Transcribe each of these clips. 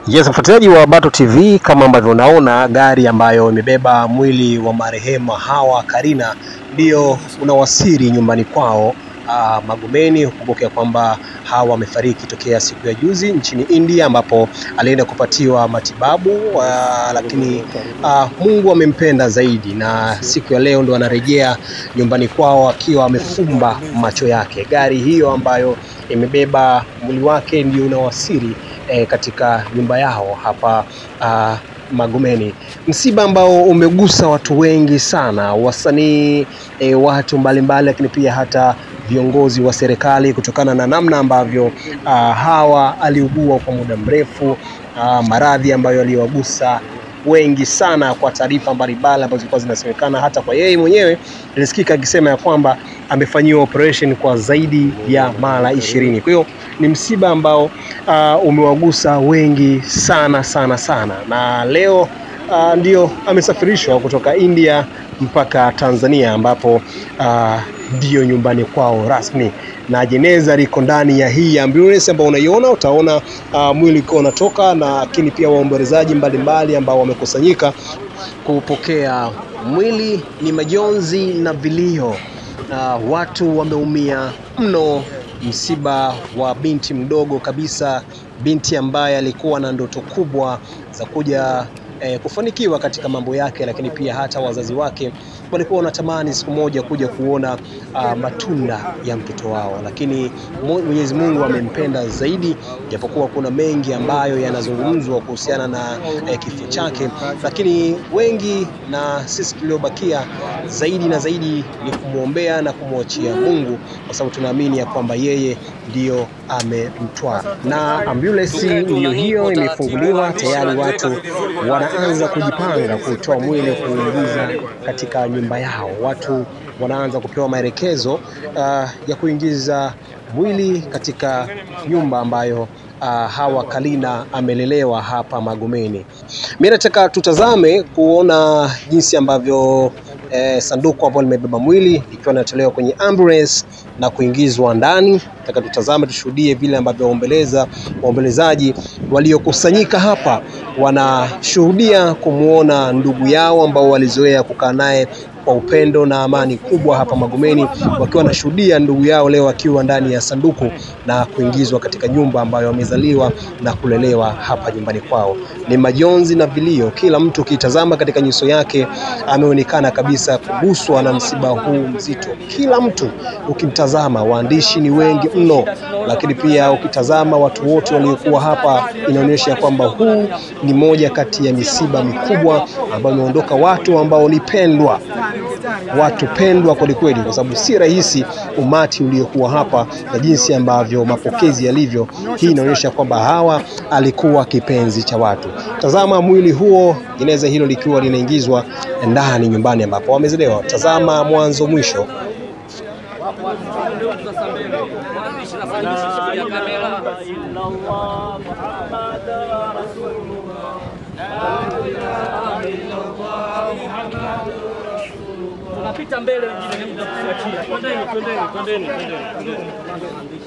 Yes, mfuatiliaji wa Bato TV, kama ambavyo unaona gari ambayo imebeba mwili wa marehemu Hawa Karina ndio unawasili nyumbani kwao Magomeni. Ukumbuke kwamba Hawa amefariki tokea siku ya juzi nchini India, ambapo alienda kupatiwa matibabu lakini Mungu amempenda zaidi, na siku ya leo ndo anarejea nyumbani kwao akiwa amefumba macho yake. Gari hiyo ambayo imebeba mwili wake ndio unawasili katika nyumba yao hapa Magomeni. Msiba ambao umegusa watu wengi sana, wasanii, watu mbalimbali, lakini pia hata viongozi wa serikali, kutokana na namna ambavyo Hawa aliugua kwa muda mrefu, maradhi ambayo aliwagusa wengi sana. Kwa taarifa mbalimbali ambazo zilikuwa zinasemekana, hata kwa yeye mwenyewe ilisikika akisema ya kwamba amefanyiwa operation kwa zaidi ya mara 20. Kwa hiyo ni msiba ambao umewagusa wengi sana sana sana, na leo ndio amesafirishwa kutoka India mpaka Tanzania, ambapo ndio nyumbani kwao rasmi, na jeneza liko ndani ya hii ambulance ambayo unaiona. Utaona mwili uko unatoka, na lakini pia waombolezaji mbalimbali ambao wamekusanyika kupokea mwili. Ni majonzi na vilio, watu wameumia mno. Msiba wa binti mdogo kabisa, binti ambaye alikuwa na ndoto kubwa za kuja kufanikiwa katika mambo yake, lakini pia hata wazazi wake walikuwa wanatamani siku moja kuja kuona matunda ya mtoto wao, lakini Mwenyezi Mungu amempenda zaidi, japokuwa kuna mengi ambayo yanazungumzwa kuhusiana na kifo chake, lakini wengi na sisi tuliobakia zaidi na zaidi ni kumuombea na kumwachia Mungu, kwa sababu tunaamini ya kwamba yeye ndio amemtwaa. Na ambulance ndio hiyo imefunguliwa tayari, watu wanaanza kujipanga kutoa mwili kuingiza katika nyumba yao. Watu wanaanza kupewa maelekezo ya kuingiza mwili katika nyumba ambayo Hawa Karina amelelewa hapa Magomeni. Mimi nataka tutazame kuona jinsi ambavyo sanduku ambalo limebeba mwili likiwa linatolewa kwenye ambulance na kuingizwa ndani. Nataka tutazame, tushuhudie vile ambavyo waombolezaji waliokusanyika hapa wanashuhudia kumuona ndugu yao ambao walizoea kukaa naye kwa upendo na amani kubwa hapa Magomeni, wakiwa wanashuhudia ndugu yao leo akiwa ndani ya sanduku na kuingizwa katika nyumba ambayo wamezaliwa na kulelewa hapa nyumbani kwao. Ni majonzi na vilio, kila mtu ukitazama katika nyuso yake ameonekana kabisa kuguswa na msiba huu mzito. Kila mtu ukimtazama, waandishi ni wengi mno, lakini pia ukitazama watu wote waliokuwa hapa, inaonyesha kwamba huu ni moja kati ya misiba mikubwa ambayo imeondoka watu ambao ni pendwa, watu pendwa kweli kweli, kwa sababu si rahisi umati uliokuwa hapa na jinsi ambavyo mapokezi yalivyo. Hii inaonyesha kwamba Hawa alikuwa kipenzi cha watu. Tazama mwili huo, jeneza hilo likiwa linaingizwa ndani nyumbani ambapo wamezelewa. Tazama mwanzo mwisho. Tunapita mbele, wengine mtakuachia. Twendeni.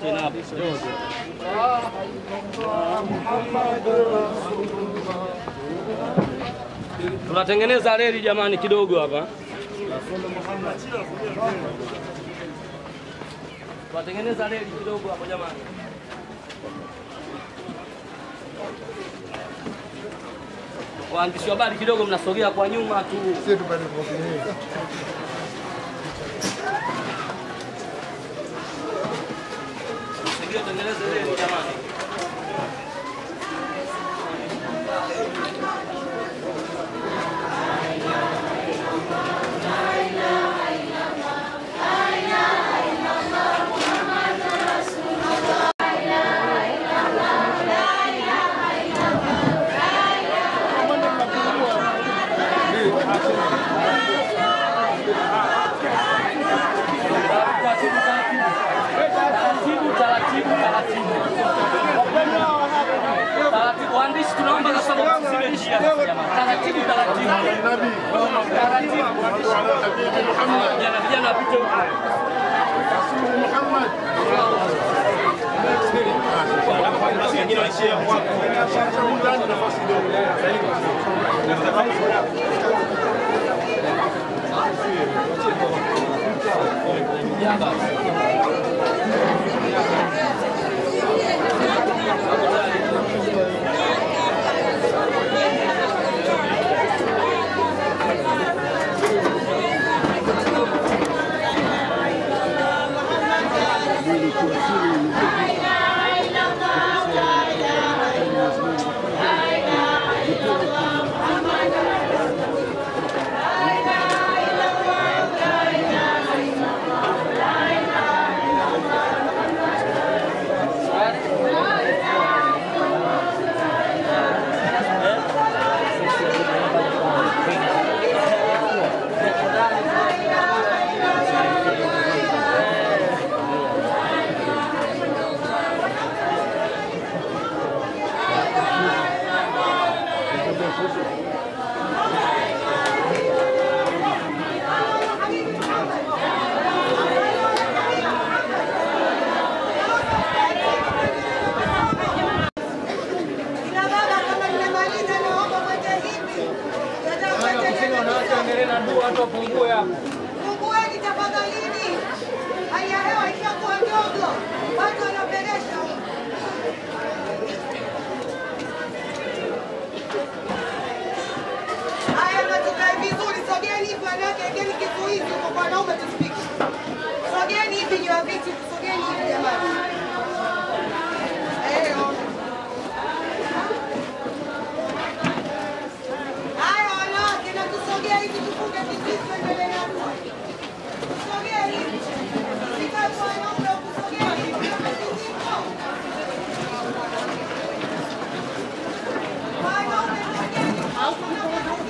Tena hapo. Tunatengeneza reli jamani kidogo hapa. Tunatengeneza reli kidogo hapo jamani. Waandishi wa habari kidogo mnasogea kwa nyuma tu. Sisi tupate kuongea. Sogea tengeneze reli jamani. Waandishi tunaomba kwa sababu zile njia taratibu. Vijana wapite Muhammad. Pungueni tafadhalini. Hali ya hewa ishakuwa ndogo. Watu wanapelesha. Haya matukae vizuri, sogeni hivi wanawake, ekeni kizuizi huko kwa wanaume tusipike. Sogeni hivi juu ya viti, sogeni hivi jamani. Haya wanawake, na tusogea hivi tufunge kizuizi tuendelee na dua. Sogea hivi. Sikae kwa wanaume kusogea hivi. Wanaume sogeni.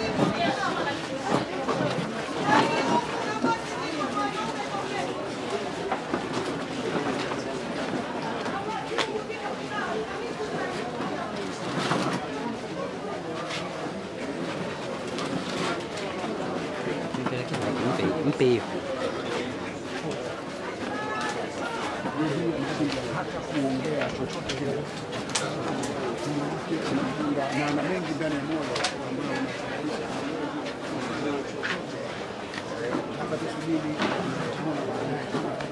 Mpe hata kuongea chochote kile na ana mengi ndani ya moyo ambayo hapa tusubiri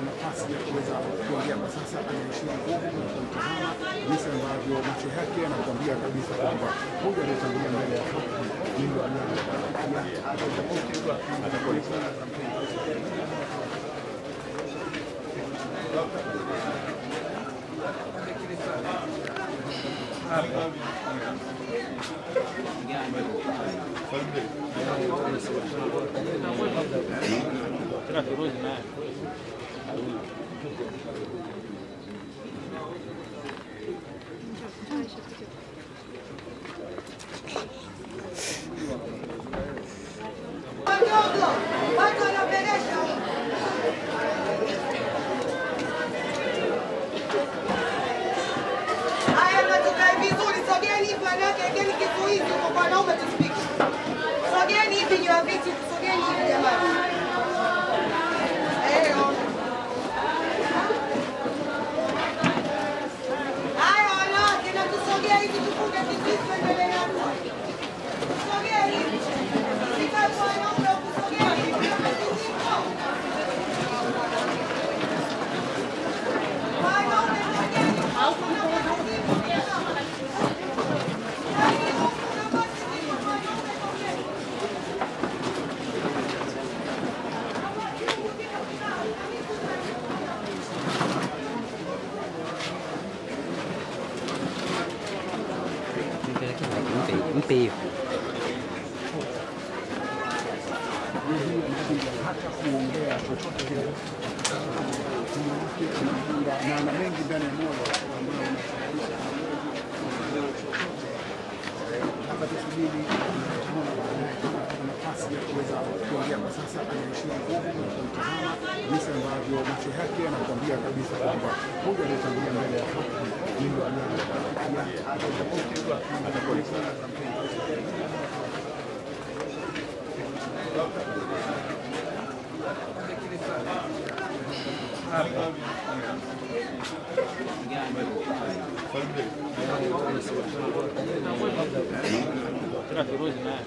nafasi ya kuweza kuongea kwa sasa. Anaishia nguvu na kumtazama jinsi ambavyo macho yake yanakuambia kabisa kwamba huyu aliyetangulia mbele ya haki ndio Watu wanapelesha. Haya matukae vizuri, sogeni hivi wanawake, ekeni kizuizi huko kwa wanaume tusipike. Sogeni hivi juu ya viti, sogeni hivi jamani. Haya wanawake, na tusogea hivi tufunge kizuizi tuendelee na dua. Sogea hivi. Sikae kwa wanaume kusogea hivi. Wanaume sogeni. mpe hata kuongea chochote kile na ana mengi ndani ya moyo ambayo hapa tusubiri nafasi ya kuweza kuongea kwa sasa. Anaishia nguvu na kumtazama jinsi ambavyo macho yake yanakuambia kabisa kwamba huyu aliyetangulia mbele ya haki ndio Kirozi naye.